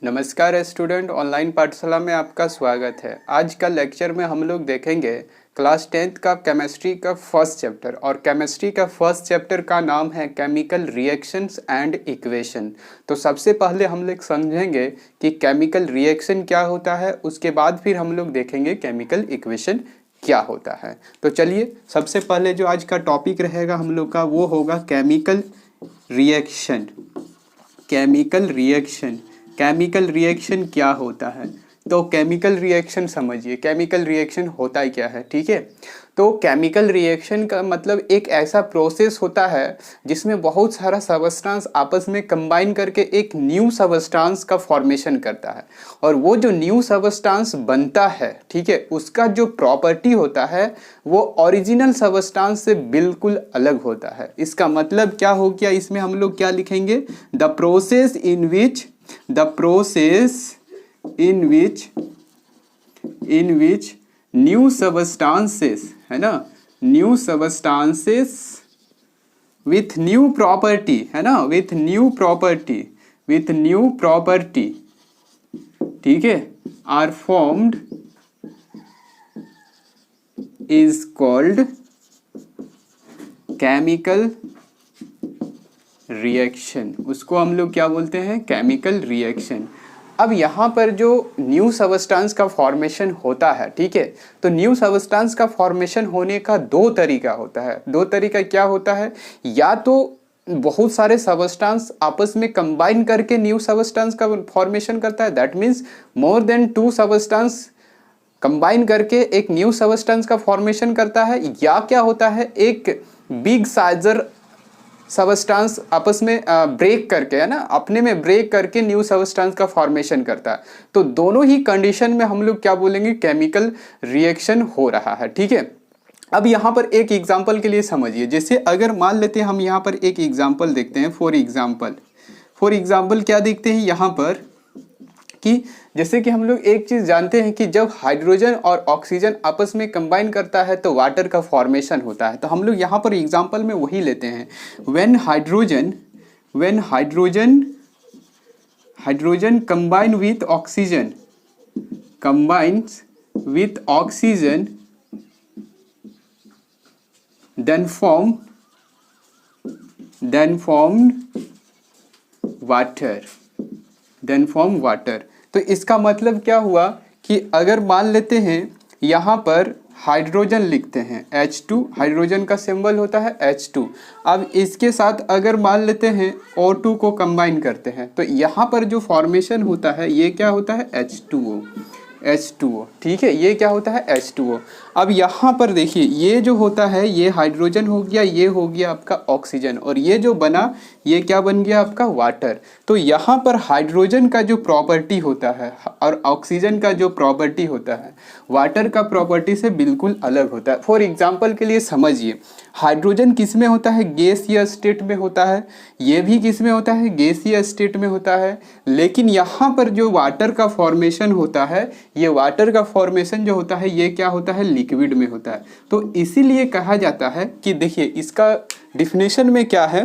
नमस्कार student, online पाठशाला में आपका स्वागत है। आज का लेक्चर में हम लोग देखेंगे क्लास 10th का केमिस्ट्री का फर्स्ट चैप्टर। और केमिस्ट्री का फर्स्ट चैप्टर का नाम है केमिकल रिएक्शंस एंड इक्वेशन। तो सबसे पहले हम लोग समझेंगे कि केमिकल रिएक्शन क्या होता है, उसके बाद फिर हम लोग देखेंगे केमिकल इक्वेशन क्या होता है। तो चलिए, सबसे पहले जो आज का टॉपिक रहेगा हम लोग का वो होगा chemical reaction. Chemical reaction, chemical reaction क्या होता है? तो केमिकल रिएक्शन समझिए, केमिकल रिएक्शन होता ही क्या है, ठीक है। तो केमिकल रिएक्शन का मतलब एक ऐसा प्रोसेस होता है जिसमें बहुत सारा सबस्टांस आपस में कंबाइन करके एक न्यू सबस्टांस का फॉर्मेशन करता है। और वो जो न्यू सबस्टांस बनता है, ठीक है, उसका जो प्रॉपर्टी होता है वो ओरिजिनल सबस्टांस से बिल्कुल अलग होता है। इसका मतलब क्या हो गया, इसमें हम लोग क्या लिखेंगे? The process in which new substances, है ना, new substances with new property, है ना, with new property, ठीक है, are formed is called chemical reaction. उसको हम लोग क्या बोलते हैं? Chemical reaction. अब यहाँ पर जो न्यू सबस्टांस का फॉर्मेशन होता है, ठीक है, तो न्यू सबस्टांस का फॉर्मेशन होने का दो तरीका होता है। दो तरीका क्या होता है? या तो बहुत सारे सबस्टांस आपस में कंबाइन करके न्यू सबस्टांस का फॉर्मेशन करता है, that means more than 2 substance combine करके एक न्यू सबस्टांस का फॉर्मेशन करता है। या क्या होता है, एक बिग साइजर सबस्टांस आपस में ब्रेक करके, है ना, अपने में ब्रेक करके न्यू सबस्टांस का फॉर्मेशन करता है। तो दोनों ही कंडीशन में हम लोग क्या बोलेंगे? केमिकल रिएक्शन हो रहा है, ठीक है। अब यहाँ पर एक एग्जांपल के लिए समझिए, जैसे अगर मान लेते हैं हम यहाँ पर एक एग्जांपल देखते हैं। फॉर एग्जांपल क्या देखते हैं यहाँ पर कि जैसे कि हम लोग एक चीज़ जानते हैं कि जब हाइड्रोजन और ऑक्सीजन आपस में कंबाइन करता है तो वाटर का फॉर्मेशन होता है। तो हम लोग यहाँ पर एग्जांपल में वही लेते हैं। When hydrogen combine with oxygen then form water। तो इसका मतलब क्या हुआ कि अगर मान लेते हैं यहाँ पर हाइड्रोजन लिखते हैं H2, हाइड्रोजन का सिंबल होता है H2। अब इसके साथ अगर मान लेते हैं O2 को कंबाइन करते हैं तो यहाँ पर जो फॉर्मेशन होता है ये क्या होता है? H2O, ठीक है, ये क्या होता है? H2O। अब यहाँ पर देखिए, ये जो होता है ये हाइड्रोजन हो गया, ये हो गया आपका ऑक्सीजन, और ये जो बना ये क्या बन गया आपका? वाटर। तो यहाँ पर हाइड्रोजन का जो प्रॉपर्टी होता है और ऑक्सीजन का जो प्रॉपर्टी होता है वाटर का प्रॉपर्टी से बिल्कुल अलग होता है। फॉर एग्जांपल के लिए समझिए, हाइड्रोजन किस में होता है? गैसीय स्टेट में होता है। ये भी किस में होता है? गैसीय स्टेट में होता है। लेकिन यहाँ पर जो वाटर का फॉर्मेशन होता है, ये वाटर का फॉर्मेशन जो होता है ये क्या होता है? लिक्विड में होता है। तो इसीलिए कहा जाता है कि देखिए इसका डिफिनेशन में क्या है?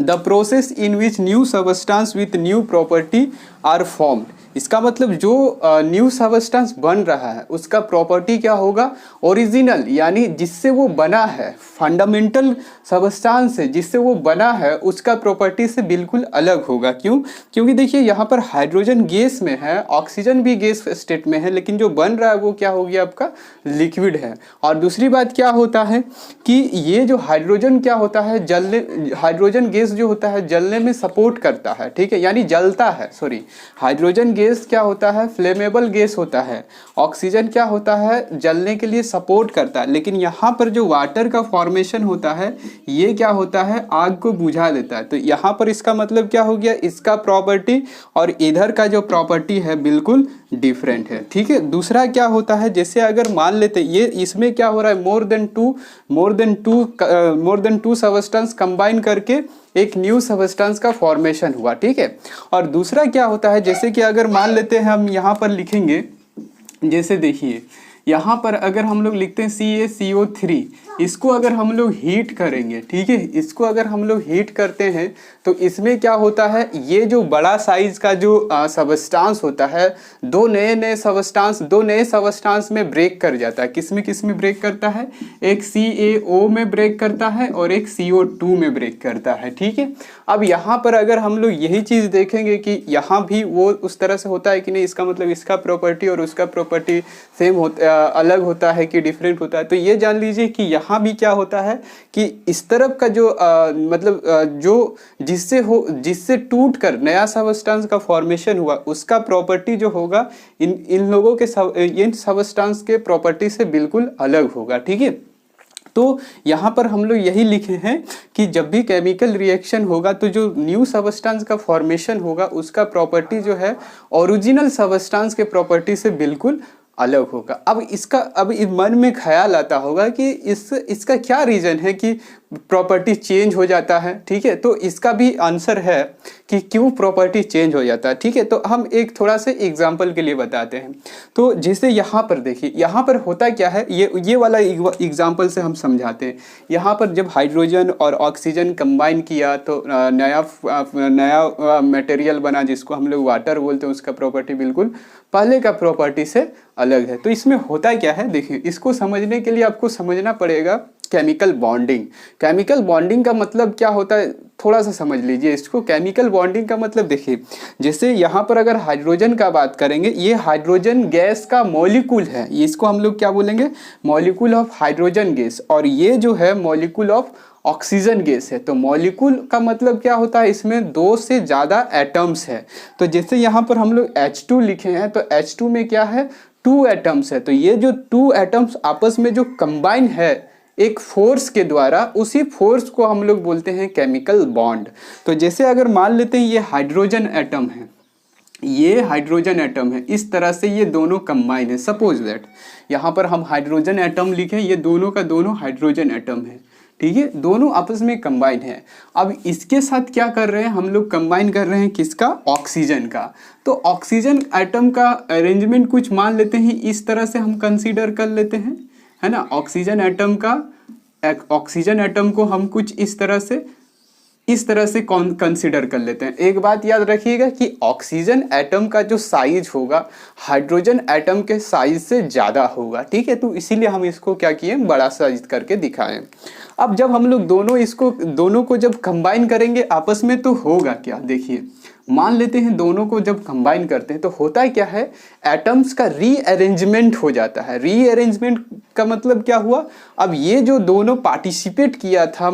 The process in which new substance with new property are formed. इसका मतलब जो न्यू सबस्टांस बन रहा है उसका प्रॉपर्टी क्या होगा? ओरिजिनल, यानी जिससे वो बना है, फंडामेंटल सबस्टांस है जिससे वो बना है, उसका प्रॉपर्टी से बिल्कुल अलग होगा। क्यों? क्योंकि देखिए यहाँ पर हाइड्रोजन गैस में है, ऑक्सीजन भी गैस स्टेट में है, लेकिन जो बन रहा है वो क्या हो गया आपका? लिक्विड है। और दूसरी बात क्या होता है कि ये जो हाइड्रोजन क्या होता है, हाइड्रोजन गैस जो होता है जलने में सपोर्ट करता है, ठीक है, यानी जलता है। हाइड्रोजन गैस क्या होता है? फ्लेमेबल गैस होता है। ऑक्सीजन क्या होता है? जलने के लिए सपोर्ट करता है। लेकिन यहाँ पर जो वाटर का फॉर्मेशन होता है ये क्या होता है? आग को बुझा देता है। तो यहाँ पर इसका मतलब क्या हो गया? इसका प्रॉपर्टी और इधर का जो प्रॉपर्टी है बिल्कुल डिफरेंट है, ठीक है। दूसरा क्या होता है, जैसे अगर मान लेते ये इसमें क्या हो रहा है? More than two substance combine करके एक न्यू सबस्टेंस का फॉर्मेशन हुआ, ठीक है। और दूसरा क्या होता है, जैसे कि अगर मान लेते हैं हम यहाँ पर लिखेंगे, जैसे देखिए यहाँ पर अगर हम लोग लिखते हैं CaCO3, इसको अगर हम लोग हीट करेंगे, ठीक है, इसको अगर हम लोग हीट करते हैं तो इसमें क्या होता है, ये जो बड़ा साइज का जो सबस्टांस होता है, दो नए सबस्टांस में ब्रेक कर जाता है। किस में ब्रेक करता है, एक CaO में ब्रेक करता है और एक CO2 में ब्रेक करता है, ठीक है। अब यहाँ पर अगर हम लोग यही चीज़ देखेंगे कि यहाँ भी वो उस तरह से होता है कि नहीं, इसका मतलब इसका प्रॉपर्टी और उसका प्रॉपर्टी सेम होता, अलग होता है कि डिफरेंट होता है, तो ये जान लीजिए कि यहाँ भी क्या होता है कि इस तरफ का जो जो जिससे टूट कर नया सबस्टांस का फॉर्मेशन हुआ, उसका प्रॉपर्टी जो होगा इन लोगों के इन सबस्टांस के प्रॉपर्टी से बिल्कुल अलग होगा, ठीक है। तो यहाँ पर हम लोग यही लिखे हैं कि जब भी केमिकल रिएक्शन होगा तो जो न्यू सबस्टांस का फॉर्मेशन होगा उसका प्रॉपर्टी जो है ओरिजिनल सबस्टांस के प्रॉपर्टी से बिल्कुल अलग होगा। अब इस मन में ख्याल आता होगा कि इसका क्या रीज़न है कि प्रॉपर्टी चेंज हो जाता है, ठीक है। तो इसका भी आंसर है कि क्यों प्रॉपर्टी चेंज हो जाता है, ठीक है। तो हम एक थोड़ा से एग्जांपल के लिए बताते हैं। तो जैसे यहाँ पर देखिए, यहाँ पर होता क्या है, ये वाला एग्जांपल से हम समझाते हैं। यहाँ पर जब हाइड्रोजन और ऑक्सीजन कंबाइन किया तो नया मटेरियल बना, जिसको हम लोग वाटर बोलते हैं, उसका प्रॉपर्टी बिल्कुल पहले का प्रॉपर्टी से अलग है। तो इसमें होता क्या है, देखिए, इसको समझने के लिए आपको समझना पड़ेगा केमिकल बॉन्डिंग। केमिकल बॉन्डिंग का मतलब क्या होता है, थोड़ा सा समझ लीजिए इसको। केमिकल बॉन्डिंग का मतलब देखिए, जैसे यहाँ पर अगर हाइड्रोजन का बात करेंगे, ये हाइड्रोजन गैस का मॉलिक्यूल है, इसको हम लोग क्या बोलेंगे, मॉलिक्यूल ऑफ हाइड्रोजन गैस, और ये जो है मॉलिक्यूल ऑफ ऑक्सीजन गैस है। तो मॉलिक्यूल का मतलब क्या होता है, इसमें दो से ज़्यादा एटम्स है। तो जैसे यहाँ पर हम लोग H2 लिखे हैं, तो H2 में क्या है, 2 एटम्स है। तो ये जो 2 एटम्स आपस में जो कंबाइन है एक फोर्स के द्वारा, उसी फोर्स को हम लोग बोलते हैं केमिकल बॉन्ड। तो जैसे अगर मान लेते हैं ये हाइड्रोजन एटम है, ये हाइड्रोजन एटम है, इस तरह से ये दोनों कंबाइन है। सपोज दैट यहाँ पर हम हाइड्रोजन एटम लिखें, ये दोनों का दोनों हाइड्रोजन एटम है, ठीक है, दोनों आपस में कंबाइन है। अब इसके साथ क्या कर रहे हैं हम लोग, कंबाइन कर रहे हैं किसका, ऑक्सीजन का। तो ऑक्सीजन एटम का अरेंजमेंट कुछ मान लेते हैं इस तरह से हम कंसीडर कर लेते हैं, है ना। ऑक्सीजन एटम को हम कुछ इस तरह से कंसीडर कर लेते हैं। एक बात याद रखिएगा कि ऑक्सीजन एटम का जो साइज होगा हाइड्रोजन एटम के साइज से ज़्यादा होगा, ठीक है। तो इसीलिए हम इसको क्या किए, बड़ा साइज करके दिखाएं। अब जब हम लोग दोनों को जब कंबाइन करेंगे आपस में, तो होगा क्या, देखिए, मान लेते हैं दोनों को जब कंबाइन करते हैं तो होता क्या है, एटम्स का रीअरेंजमेंट हो जाता है। रीअरेंजमेंट का मतलब क्या हुआ, अब ये जो दोनों पार्टिसिपेट किया था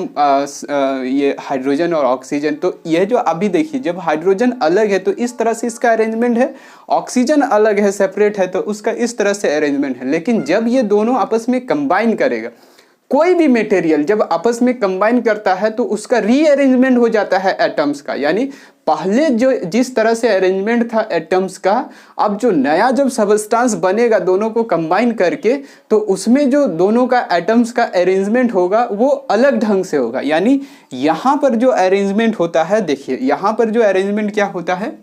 ये हाइड्रोजन और ऑक्सीजन, तो ये जो अभी देखिए, जब हाइड्रोजन अलग है तो इस तरह से इसका अरेंजमेंट है, ऑक्सीजन अलग है, सेपरेट है, तो उसका इस तरह से अरेंजमेंट है। लेकिन जब ये दोनों आपस में कंबाइन करेगा, कोई भी मटेरियल जब आपस में कंबाइन करता है तो उसका रीअरेंजमेंट हो जाता है एटम्स का। यानी पहले जो जिस तरह से अरेंजमेंट था एटम्स का, अब जो नया जब सबस्टांस बनेगा दोनों को कंबाइन करके, तो उसमें जो दोनों का एटम्स का अरेंजमेंट होगा वो अलग ढंग से होगा। यानी यहाँ पर जो अरेंजमेंट होता है, देखिए यहाँ पर जो अरेंजमेंट क्या होता है,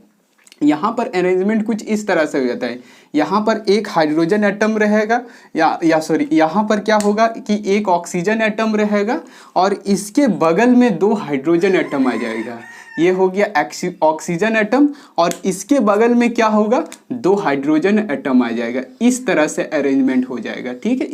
यहाँ पर अरेंजमेंट कुछ इस तरह से हो जाता है। यहाँ पर एक हाइड्रोजन एटम रहेगा, यहाँ पर क्या होगा कि एक ऑक्सीजन एटम रहेगा और इसके बगल में 2 हाइड्रोजन एटम आ जाएगा। ये हो गया ऑक्सीजन एटम और इसके बगल में क्या होगा, 2 हाइड्रोजन एटम आ जाएगा। इस तरह से अरेंजमेंट हो जाएगा, ठीक है,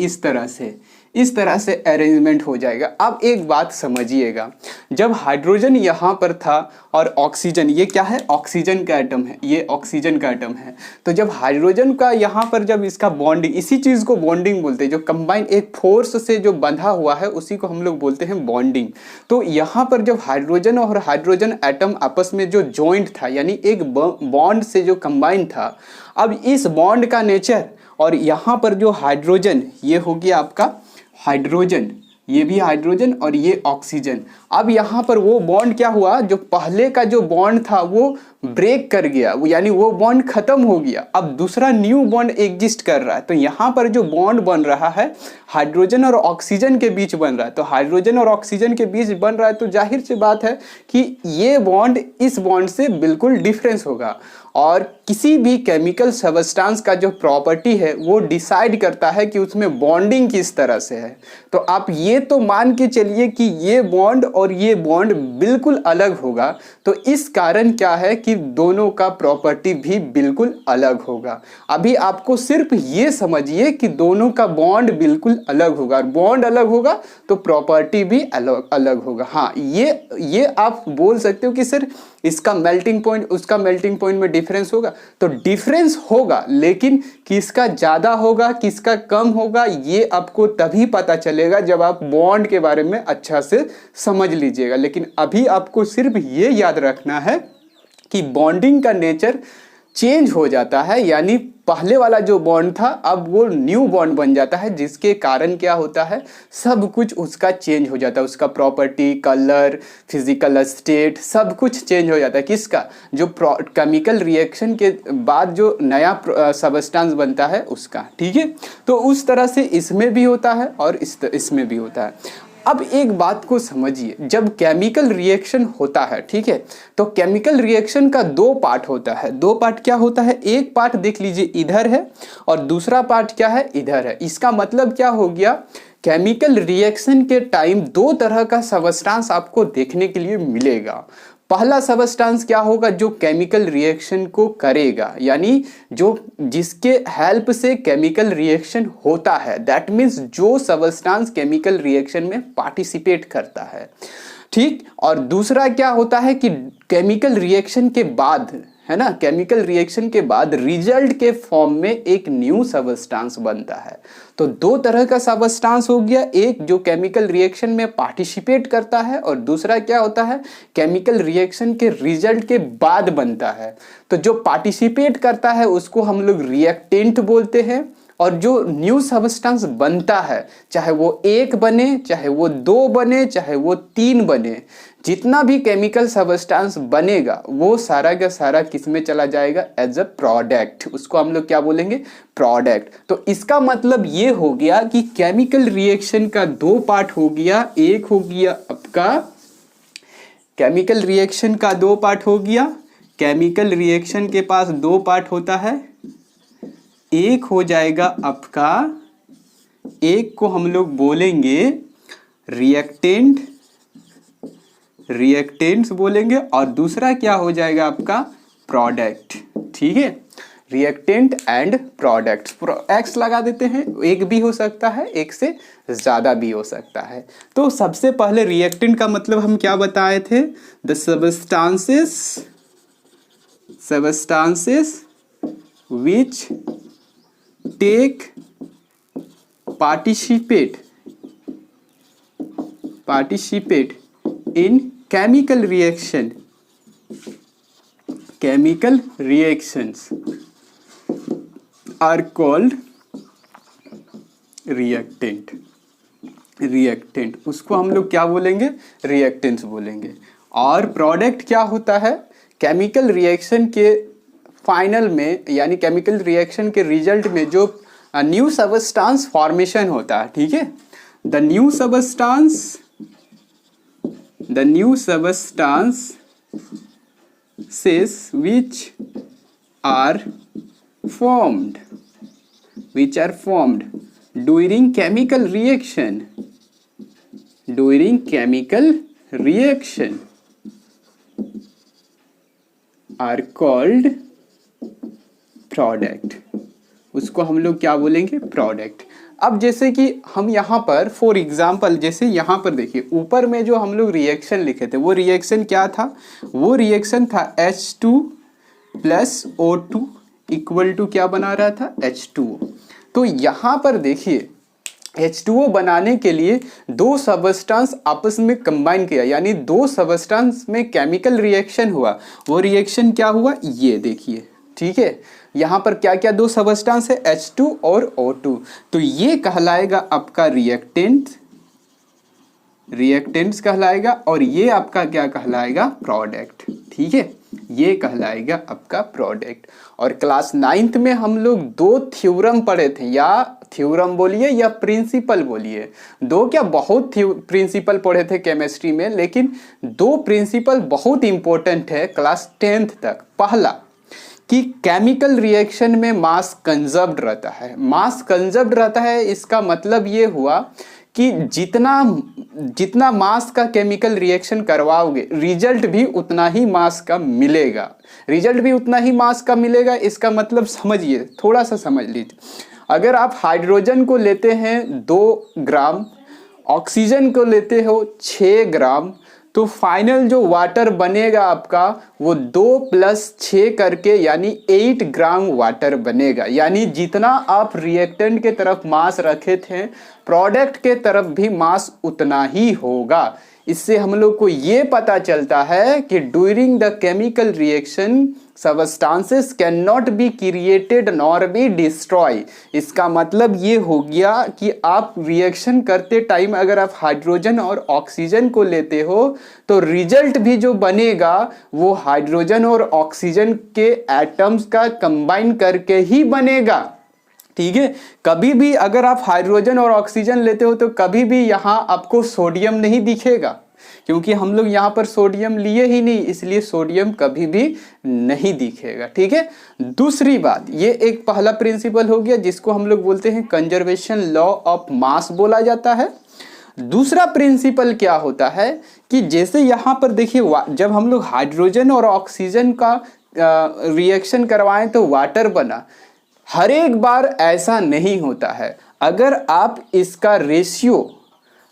इस तरह से अरेंजमेंट हो जाएगा। अब एक बात समझिएगा, जब हाइड्रोजन यहाँ पर था और ऑक्सीजन, ये क्या है, ऑक्सीजन का एटम है, ये ऑक्सीजन का एटम है। तो जब हाइड्रोजन का यहाँ पर जब इसका बॉन्डिंग, इसी चीज़ को बॉन्डिंग बोलते हैं, जो कंबाइन एक फोर्स से जो बंधा हुआ है उसी को हम लोग बोलते हैं बॉन्डिंग। तो यहाँ पर जब हाइड्रोजन और हाइड्रोजन एटम आपस में जो जॉइंट था, यानी एक बॉन्ड से जो कंबाइन था, अब इस बॉन्ड का नेचर और यहाँ पर जो हाइड्रोजन, ये हो गया आपका हाइड्रोजन, ये भी हाइड्रोजन और ये ऑक्सीजन। अब यहाँ पर वो बॉन्ड क्या हुआ, जो पहले का जो बॉन्ड था वो ब्रेक कर गया, वो यानी वो बॉन्ड खत्म हो गया, अब दूसरा न्यू बॉन्ड एग्जिस्ट कर रहा है। तो यहाँ पर जो बॉन्ड बन रहा है हाइड्रोजन और ऑक्सीजन के बीच बन रहा है, तो हाइड्रोजन और ऑक्सीजन के बीच बन रहा है, तो जाहिर सी बात है कि ये बॉन्ड इस बॉन्ड से बिल्कुल डिफरेंस होगा। और किसी भी केमिकल सबस्टेंस का जो प्रॉपर्टी है वो डिसाइड करता है कि उसमें बॉन्डिंग किस तरह से है। तो आप ये तो मान के चलिए कि ये बॉन्ड और ये बॉन्ड बिल्कुल अलग होगा, तो इस कारण क्या है कि दोनों का प्रॉपर्टी भी बिल्कुल अलग होगा। अभी आपको सिर्फ ये समझिए कि दोनों का बॉन्ड बिल्कुल अलग होगा, और बॉन्ड अलग होगा तो प्रॉपर्टी भी अलग अलग होगा। हाँ, ये आप बोल सकते हो कि सर इसका मेल्टिंग पॉइंट उसका मेल्टिंग पॉइंट में डिफरेंस होगा, तो डिफरेंस होगा, लेकिन किसका ज़्यादा होगा किसका कम होगा ये आपको तभी पता चलेगा जब आप बॉन्ड के बारे में अच्छा से समझ लीजिएगा। लेकिन अभी आपको सिर्फ ये याद रखना है कि बॉन्डिंग का नेचर चेंज हो जाता है, यानी पहले वाला जो बॉन्ड था अब वो न्यू बॉन्ड बन जाता है, जिसके कारण क्या होता है सब कुछ उसका चेंज हो जाता है, उसका प्रॉपर्टी, कलर, फिजिकल स्टेट सब कुछ चेंज हो जाता है। किसका, जो केमिकल रिएक्शन के बाद जो नया सबस्टेंस बनता है उसका। ठीक है, तो उस तरह से इसमें भी होता है और इसमें भी होता है। अब एक बात को समझिए, जब केमिकल रिएक्शन होता है, ठीक है, तो केमिकल रिएक्शन का दो पार्ट होता है। दो पार्ट क्या होता है, एक पार्ट देख लीजिए इधर है और दूसरा पार्ट क्या है, इधर है। इसका मतलब क्या हो गया, केमिकल रिएक्शन के टाइम दो तरह का सबस्टेंस आपको देखने के लिए मिलेगा। पहला सबस्टेंस क्या होगा, जो केमिकल रिएक्शन को करेगा, यानी जो जिसके हेल्प से केमिकल रिएक्शन होता है, दैट मीन्स जो सबस्टेंस केमिकल रिएक्शन में पार्टिसिपेट करता है। ठीक, और दूसरा क्या होता है कि केमिकल रिएक्शन के बाद, है ना, केमिकल रिएक्शन के बाद रिजल्ट के फॉर्म में एक न्यू सबस्टेंस बनता है। तो दो तरह का सबस्टेंस हो गया, एक जो केमिकल रिएक्शन में पार्टिसिपेट करता है और दूसरा क्या होता है, केमिकल रिएक्शन के रिजल्ट के बाद बनता है। तो जो पार्टिसिपेट करता है उसको हम लोग रिएक्टेंट बोलते हैं, और जो न्यू सबस्टेंस बनता है, चाहे वो एक बने, चाहे वो दो बने, चाहे वो तीन बने, जितना भी केमिकल सबस्टेंस बनेगा वो सारा का सारा किस में चला जाएगा, एज अ प्रोडक्ट। उसको हम लोग क्या बोलेंगे, प्रोडक्ट। तो इसका मतलब ये हो गया कि केमिकल रिएक्शन का दो पार्ट हो गया। एक हो गया आपका केमिकल रिएक्शन का दो पार्ट हो गया, केमिकल रिएक्शन के पास दो पार्ट होता है। एक हो जाएगा आपका, एक को हम लोग बोलेंगे रिएक्टेंट, रिएक्टेंट्स बोलेंगे, और दूसरा क्या हो जाएगा आपका, प्रोडक्ट। ठीक है, रिएक्टेंट एंड प्रोडक्ट, एक्स लगा देते हैं, एक भी हो सकता है, एक से ज्यादा भी हो सकता है। तो सबसे पहले रिएक्टेंट का मतलब हम क्या बताए थे, the substances which take participate in chemical reactions are called reactant। उसको हम लोग क्या बोलेंगे, रिएक्टेंट्स बोलेंगे। और प्रोडक्ट क्या होता है, केमिकल रिएक्शन के फाइनल में, यानी केमिकल रिएक्शन के रिजल्ट में जो न्यू सबस्टेंस फॉर्मेशन होता है। ठीक है, the new substances which are formed during chemical reaction are called product. उसको हम लोग क्या बोलेंगे, प्रोडक्ट। अब जैसे कि हम यहाँ पर फॉर एग्जांपल, जैसे यहाँ पर देखिए ऊपर में जो हम लोग रिएक्शन लिखे थे, वो रिएक्शन क्या था, वो रिएक्शन था H2 plus O2 equal to क्या बना रहा था, H2O। तो यहाँ पर देखिए H2O बनाने के लिए दो सबस्टेंस आपस में कंबाइन किया, यानी दो सबस्टेंस में केमिकल रिएक्शन हुआ। वो रिएक्शन क्या हुआ, ये देखिए। ठीक है, यहाँ पर क्या क्या दो सबस्टेंस है, H2 और O2। तो ये कहलाएगा आपका रिएक्टेंट, रिएक्टेंट्स कहलाएगा और ये आपका क्या कहलाएगा, प्रोडक्ट। ठीक है, ये कहलाएगा आपका प्रोडक्ट। और क्लास 9th में हम लोग 2 थ्योरम पढ़े थे, या थ्योरम बोलिए या प्रिंसिपल बोलिए, 2 क्या बहुत प्रिंसिपल पढ़े थे केमिस्ट्री में, लेकिन 2 प्रिंसिपल बहुत इंपॉर्टेंट है क्लास 10th तक। पहला कि केमिकल रिएक्शन में मास कंजर्व्ड रहता है। मास कंजर्व्ड रहता है, इसका मतलब ये हुआ कि जितना मास का केमिकल रिएक्शन करवाओगे रिजल्ट भी उतना ही मास का मिलेगा। रिजल्ट भी उतना ही मास का मिलेगा, इसका मतलब समझिए, थोड़ा सा समझ लीजिए। अगर आप हाइड्रोजन को लेते हैं 2 ग्राम, ऑक्सीजन को लेते हो 6 ग्राम, तो फाइनल जो वाटर बनेगा आपका वो 2 + 6 करके यानी 8 ग्राम वाटर बनेगा। यानी जितना आप रिएक्टेंट के तरफ मास रखे थे, प्रोडक्ट के तरफ भी मास उतना ही होगा। इससे हम लोग को ये पता चलता है कि during the chemical reaction substances can not be created nor be destroy. इसका मतलब ये हो गया कि आप रिएक्शन करते टाइम अगर आप हाइड्रोजन और ऑक्सीजन को लेते हो तो रिजल्ट भी जो बनेगा वो हाइड्रोजन और ऑक्सीजन के एटम्स का कंबाइन करके ही बनेगा। ठीक है, कभी भी अगर आप हाइड्रोजन और ऑक्सीजन लेते हो तो कभी भी यहाँ आपको सोडियम नहीं दिखेगा, क्योंकि हम लोग यहाँ पर सोडियम लिए ही नहीं, इसलिए सोडियम कभी भी नहीं दिखेगा। ठीक है, दूसरी बात, ये एक पहला प्रिंसिपल हो गया जिसको हम लोग बोलते हैं कंजर्वेशन लॉ ऑफ मास बोला जाता है। दूसरा प्रिंसिपल क्या होता है कि जैसे यहाँ पर देखिए, जब हम लोग हाइड्रोजन और ऑक्सीजन का रिएक्शन करवाएं तो वाटर बना, हर एक बार ऐसा नहीं होता है। अगर आप इसका रेशियो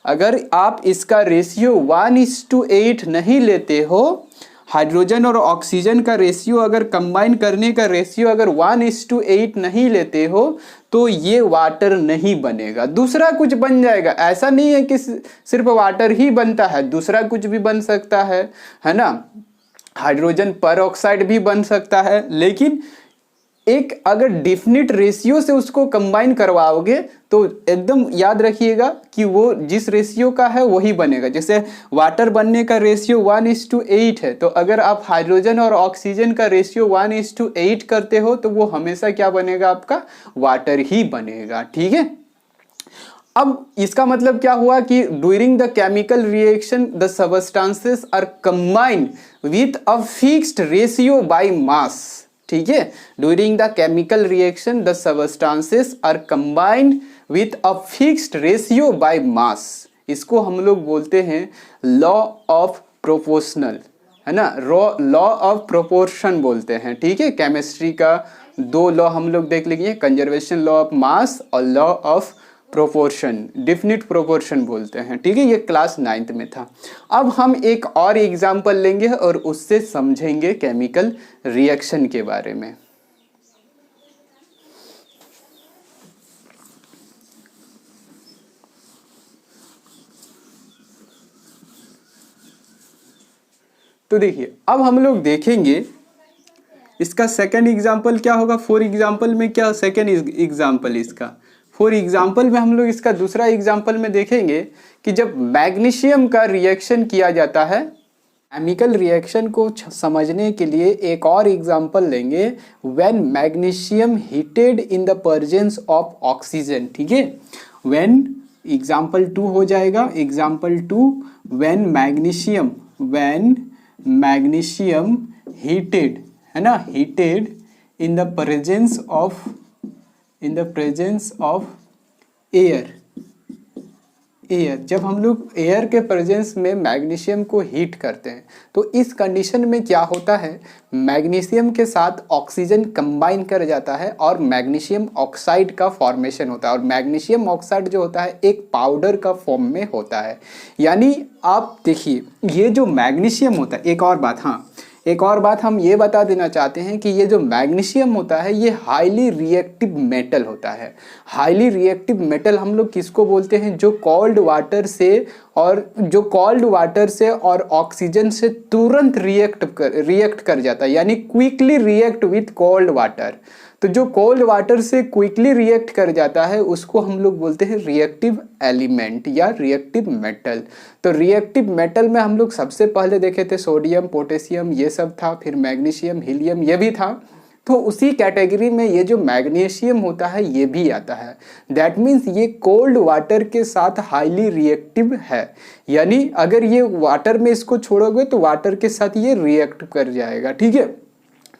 1:8 नहीं लेते हो, हाइड्रोजन और ऑक्सीजन का रेशियो अगर कंबाइन करने का रेशियो अगर 1:8 नहीं लेते हो तो ये वाटर नहीं बनेगा, दूसरा कुछ बन जाएगा। ऐसा नहीं है कि सिर्फ वाटर ही बनता है, दूसरा कुछ भी बन सकता है ना। हाइड्रोजन परऑक्साइड भी बन सकता है, लेकिन एक अगर डिफिनिट रेशियो से उसको कंबाइन करवाओगे तो एकदम याद रखिएगा कि वो जिस रेशियो का है वही बनेगा। जैसे वाटर बनने का रेशियो 1:8 है, तो अगर आप हाइड्रोजन और ऑक्सीजन का रेशियो 1:8 करते हो तो वो हमेशा क्या बनेगा, आपका वाटर ही बनेगा। ठीक है, अब इसका मतलब क्या हुआ कि during the chemical reaction the substances are combined with a fixed ratio by mass. ठीक है, during the chemical reaction the substances are combined with a fixed ratio by mass. इसको हम लोग बोलते हैं लॉ ऑफ प्रोपोर्शनल, है ना, law of proportion बोलते हैं। ठीक है, केमिस्ट्री का 2 लॉ हम लोग देख लेंगे, कंजर्वेशन लॉ ऑफ मास और law of proportion, definite proportion बोलते हैं। ठीक है, ये क्लास 9th में था। अब हम एक और एग्जाम्पल लेंगे और उससे समझेंगे केमिकल रिएक्शन के बारे में। तो देखिए, अब हम लोग देखेंगे इसका सेकंड एग्जाम्पल क्या होगा। 4 एग्जाम्पल में क्या सेकंड एग्जाम्पल इसका 4 एग्जाम्पल में हम लोग इसका दूसरा एग्जाम्पल में देखेंगे कि जब मैग्नीशियम का रिएक्शन किया जाता है, केमिकल रिएक्शन को समझने के लिए एक और एग्जाम्पल लेंगे, when magnesium heated in the presence of oxygen. ठीक है, व्हेन एग्जाम्पल 2 हो जाएगा, एग्जाम्पल 2 व्हेन मैग्नीशियम हीटेड, है ना, heated in the presence of air. जब हम लोग एयर के प्रेजेंस में मैग्नीशियम को हीट करते हैं तो इस कंडीशन में क्या होता है, मैग्नीशियम के साथ ऑक्सीजन कंबाइन कर जाता है और मैग्नीशियम ऑक्साइड का फॉर्मेशन होता है। और मैग्नीशियम ऑक्साइड जो होता है एक पाउडर का फॉर्म में होता है। यानी आप देखिए, ये जो मैग्नीशियम होता है, एक और बात हम ये बता देना चाहते हैं कि ये जो मैग्नीशियम होता है ये हाईली रिएक्टिव मेटल होता है। हाईली रिएक्टिव मेटल हम लोग किसको बोलते हैं, जो कोल्ड वाटर से और जो कोल्ड वाटर से और ऑक्सीजन से तुरंत रिएक्ट कर जाता है, यानी quickly react with cold water. तो जो कोल्ड वाटर से क्विकली रिएक्ट कर जाता है उसको हम लोग बोलते हैं रिएक्टिव एलिमेंट या रिएक्टिव मेटल। तो रिएक्टिव मेटल में हम लोग सबसे पहले देखे थे सोडियम, पोटेशियम, ये सब था, फिर मैग्नीशियम, हीलियम ये भी था। तो उसी कैटेगरी में ये जो मैग्नीशियम होता है ये भी आता है। दैट मीन्स ये कोल्ड वाटर के साथ हाईली रिएक्टिव है, यानी अगर ये वाटर में इसको छोड़ोगे तो वाटर के साथ ये रिएक्ट कर जाएगा, ठीक है।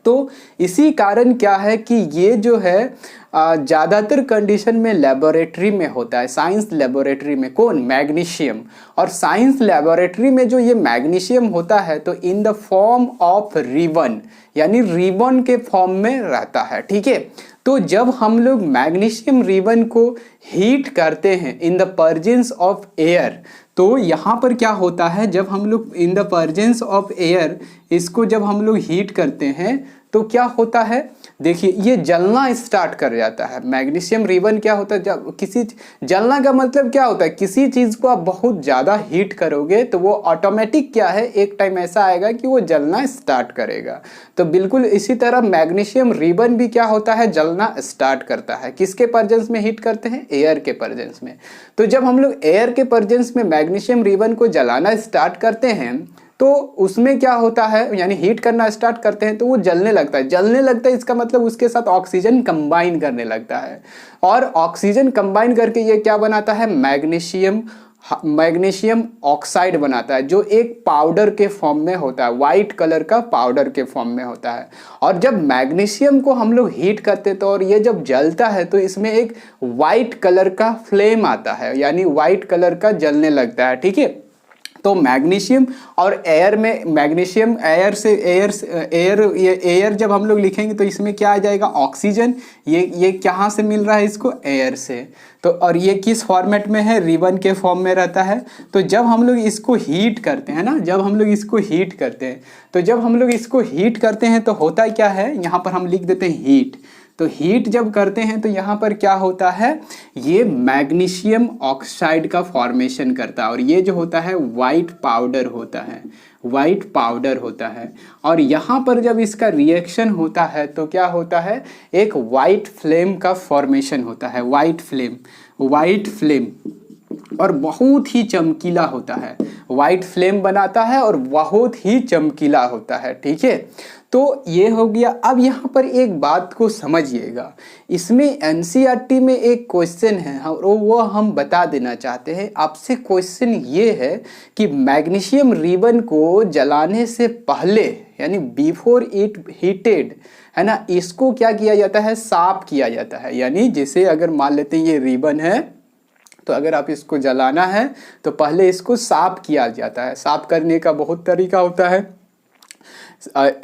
तो इसी कारण क्या है कि ये जो है ज़्यादातर कंडीशन में लेबोरेटरी में होता है, साइंस लेबोरेटरी में। कौन? मैग्नीशियम। और साइंस लेबोरेटरी में जो ये मैग्नीशियम होता है तो in the form of ribbon, यानी रिबन के फॉर्म में रहता है, ठीक है। तो जब हम लोग मैग्नीशियम रिबन को हीट करते हैं in the presence of air, तो यहाँ पर क्या होता है, जब हम लोग in the presence of air इसको जब हम लोग हीट करते हैं तो क्या होता है, देखिए ये जलना स्टार्ट कर जाता है। मैग्नीशियम रिबन क्या होता है, जब किसी जलना का मतलब क्या होता है, किसी चीज़ को आप बहुत ज़्यादा हीट करोगे तो वो ऑटोमेटिक क्या है, एक टाइम ऐसा आएगा कि वो जलना स्टार्ट करेगा। तो बिल्कुल इसी तरह मैग्नीशियम रिबन भी क्या होता है, जलना स्टार्ट करता है। किसके प्रेजेंस में हीट करते हैं? एयर के प्रेजेंस में। तो जब हम लोग एयर के प्रेजेंस में मैग्नीशियम रिबन को जलाना स्टार्ट करते हैं तो उसमें क्या होता है, यानी हीट करना स्टार्ट करते हैं तो वो जलने लगता है। जलने लगता है इसका मतलब उसके साथ ऑक्सीजन कंबाइन करने लगता है, और ऑक्सीजन कंबाइन करके ये क्या बनाता है, मैग्नीशियम ऑक्साइड बनाता है, जो एक पाउडर के फॉर्म में होता है, वाइट कलर का पाउडर के फॉर्म में होता है। और जब मैग्नीशियम को हम लोग हीट करते तो और ये जब जलता है तो इसमें एक वाइट कलर का फ्लेम आता है, यानी वाइट कलर का जलने लगता है, ठीक है। तो मैग्नीशियम और एयर में, मैग्नीशियम एयर जब हम लोग लिखेंगे तो इसमें क्या आ जाएगा, ऑक्सीजन। ये कहाँ से मिल रहा है इसको, एयर से। तो और ये किस फॉर्मेट में है, रिबन के फॉर्म में रहता है। तो जब हम लोग इसको हीट करते हैं ना, जब हम लोग इसको हीट करते हैं तो होता क्या है, यहाँ पर हम लिख देते हैं हीट। तो हीट जब करते हैं तो यहाँ पर क्या होता है, ये मैग्नीशियम ऑक्साइड का फॉर्मेशन करता है, और ये जो होता है वाइट पाउडर होता है। और यहाँ पर जब इसका रिएक्शन होता है तो क्या होता है, एक वाइट फ्लेम का फॉर्मेशन होता है, वाइट फ्लेम, और बहुत ही चमकीला होता है। वाइट फ्लेम बनाता है और बहुत ही चमकीला होता है, ठीक है। तो ये हो गया। अब यहाँ पर एक बात को समझिएगा, इसमें एनसीईआरटी में एक क्वेश्चन है और वो हम बता देना चाहते हैं आपसे। क्वेश्चन ये है कि मैग्नीशियम रिबन को जलाने से पहले, यानी बिफोर इट हीटेड, है ना, इसको क्या किया जाता है, साफ किया जाता है। यानी जैसे अगर मान लेते हैं ये रिबन है, तो अगर आप इसको जलाना है तो पहले इसको साफ किया जाता है। साफ करने का बहुत तरीका होता है।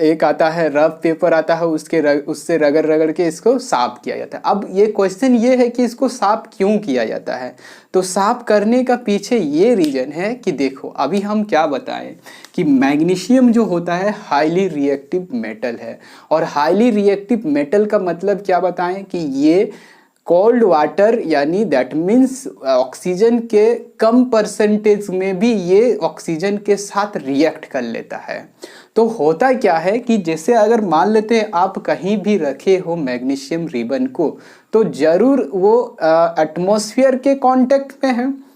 एक आता है रफ पेपर आता है, उससे रगड़ के इसको साफ किया जाता है। अब ये क्वेश्चन ये है कि इसको साफ क्यों किया जाता है, तो साफ करने का पीछे ये रीजन है कि देखो अभी हम क्या बताएं कि मैग्नीशियम जो होता है हाईली रिएक्टिव मेटल है, और हाईली रिएक्टिव मेटल का मतलब क्या बताएं कि ये कोल्ड वाटर, यानी दैट मीन्स ऑक्सीजन के कम परसेंटेज में भी ये ऑक्सीजन के साथ रिएक्ट कर लेता है। तो होता क्या है कि जैसे अगर मान लेते हैं आप कहीं भी रखे हो मैग्नीशियम रिबन को, तो जरूर वो एटमॉस्फेयर के कांटेक्ट में है।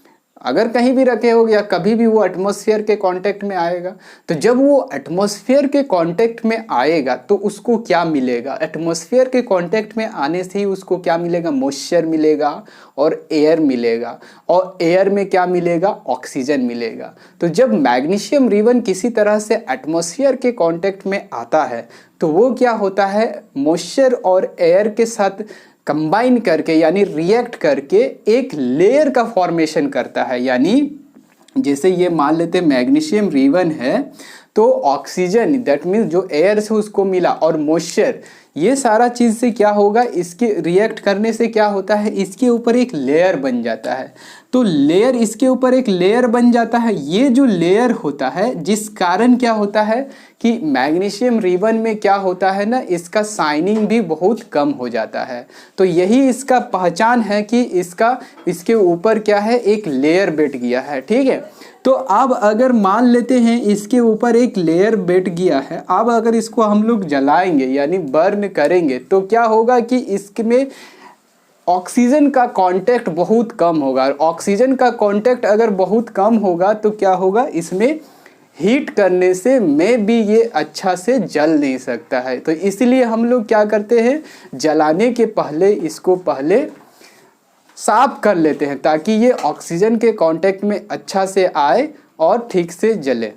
अगर कहीं भी रखे हो या कभी भी वो एटमॉस्फेयर के कांटेक्ट में आएगा, तो जब वो एटमॉस्फेयर के कांटेक्ट में आएगा तो उसको क्या मिलेगा, एटमॉस्फेयर के कांटेक्ट में आने से ही उसको क्या मिलेगा, मॉइस्चर मिलेगा और एयर मिलेगा, और एयर में क्या मिलेगा, ऑक्सीजन मिलेगा। तो जब मैग्नीशियम रिबन किसी तरह से एटमॉस्फेयर के कांटेक्ट में आता है तो वो क्या होता है, मॉइस्चर और एयर के साथ कंबाइन करके, यानी रिएक्ट करके एक लेयर का फॉर्मेशन करता है। यानी जैसे ये मान लेते मैग्नीशियम रिबन है, तो ऑक्सीजन दैट मीन्स जो एयर से उसको मिला और मॉइस्चर, ये सारा चीज़ से क्या होगा, इसके रिएक्ट करने से क्या होता है, इसके ऊपर एक लेयर बन जाता है। तो लेयर, इसके ऊपर एक लेयर बन जाता है। ये जो लेयर होता है, जिस कारण क्या होता है कि मैग्नीशियम रिबन में क्या होता है ना, इसका शाइनिंग भी बहुत कम हो जाता है। तो यही इसका पहचान है कि इसके ऊपर क्या है, एक लेयर बैठ गया है, ठीक है। तो अब अगर मान लेते हैं इसके ऊपर एक लेयर बैठ गया है, अब अगर इसको हम लोग जलाएंगे यानी बर्न करेंगे तो क्या होगा कि इसमें ऑक्सीजन का कांटेक्ट बहुत कम होगा। ऑक्सीजन का कांटेक्ट अगर बहुत कम होगा तो क्या होगा, इसमें हीट करने से में भी ये अच्छा से जल नहीं सकता है। तो इसलिए हम लोग क्या करते हैं, जलाने के पहले इसको पहले साफ कर लेते हैं ताकि ये ऑक्सीजन के कांटेक्ट में अच्छा से आए और ठीक से जले।